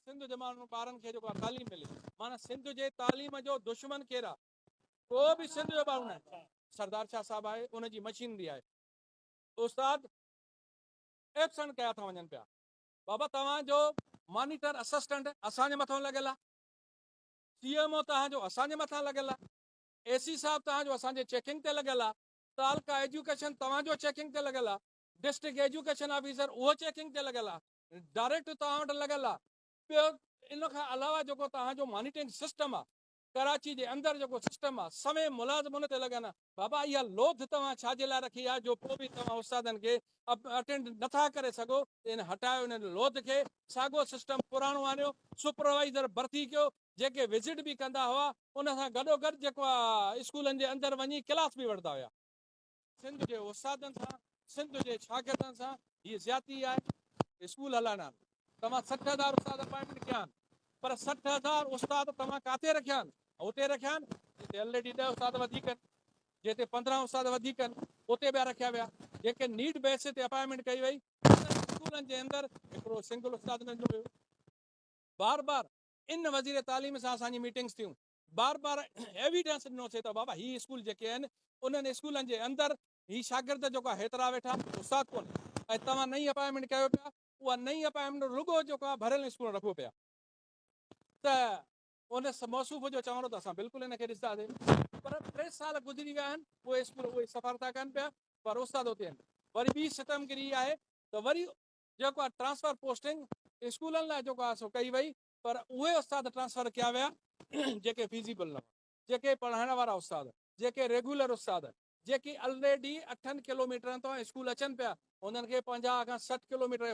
सिंध जे माण्हुनि ॿारनि खे जेको तालीम मिले माना सिंध जे तालीम जो दुश्मन केरु आहे को बि सिंध जो ॿारु न आहे सरदार शाह साहब आहे उनजी मशीनरी आहे उस्ताद एब्सेंट कया था वञनि पिया बाबा तव्हांजो मॉनिटर असिस्टेंट असांजे मथां लॻियल आहे CMO तव्हांजो असांजे मथां लॻियल आहे AC साहब तव्हांजो असांजे चेकिंग ते लॻियल आहे तालका एजुकेशन तव्हांजो चेकिंग ते लॻियल आहे डिस्ट्रिक्ट एजुकेशन ऑफिसर उहो चेकिंग ते लॻियल आहे डायरेक्ट तव्हां वटि लॻियल आहे ॿियो इन खां अलावा जेको तव्हांजो मॉनिटरिंग सिस्टम आहे कराची जे अंदरि जेको सिस्टम आहे समय मुलाज़िम उन ते लॻनि बाबा इहा लोथ तव्हां छाजे लाइ रखी आहे जो पोइ बि तव्हां उस्तादनि खे अटेंड नथा करे सघो इन हटायो इन लोथ खे साॻियो सिस्टम पुराणो आणियो सुपरवाइज़र भर्ती कयो जेके विज़िट बि कंदा हुआ उन सां गॾोगॾु जेको आहे स्कूलनि जे अंदरि वञी क्लास बि वठंदा हुआ सिंध जे उस्तादनि सां सिंध जे शागिर्दनि सां हीअ ज़्यादती आहे स्कूल हलाइणा आहिनि तव्हां 60,000 उस्ताद अपॉइंटमेंट कया आहिनि पर 60,000 उस्ताद तव्हां किथे रखिया आहिनि उते रखिया आहिनि जिते ऑलरेडी 10 उस्ताद वधीक आहिनि जिते 15 उस्ताद वधीक आहिनि उते ॿिया रखिया विया जेके नीड बेस ते अपॉइंटमेंट कई वई स्कूलनि जे अंदरि हिकिड़ो सिंगल उस्ताद न हुयो बार बार इन वज़ीर तालीम सां असांजी मीटिंग्स थियूं बार बार एविडेंस ॾिनोसीं त बाबा ही स्कूल जेके आहिनि उन्हनि स्कूलनि जे अंदरि ही शागिर्द जेको आहे हेतिरा वेठा उस्ताद कोन्हे ऐं तव्हां नई अपॉइंटमेंट कयो पिया उहा नई अपॉइंटमेंट रुगो जेको आहे भरियल स्कूल रखो पिया त उन मौसूफ़ जो चवणो त असां बिल्कुलु हिनखे ॾिसंदासीं पर 3 साल गुज़री विया आहिनि उहे स्कूल उहे सफ़र था कनि पिया पर उस्ताद उते आहिनि वरी ॿी सितमगिरी आहे त वरी जेको आहे ट्रांसफर पोस्टिंग स्कूलनि लाइ जेको आहे सो कई वई पर उहे उस्ताद ट्रांसफर कया विया जेके फीज़िबल न हुआ जेके पढ़ाइण वारा उस्ताद जेके रेगुलर उस्ताद जेके ऑलरेडी 8 किलोमीटरनि तां स्कूल अचनि पिया उन्हनि खे 50 खां 60 किलोमीटर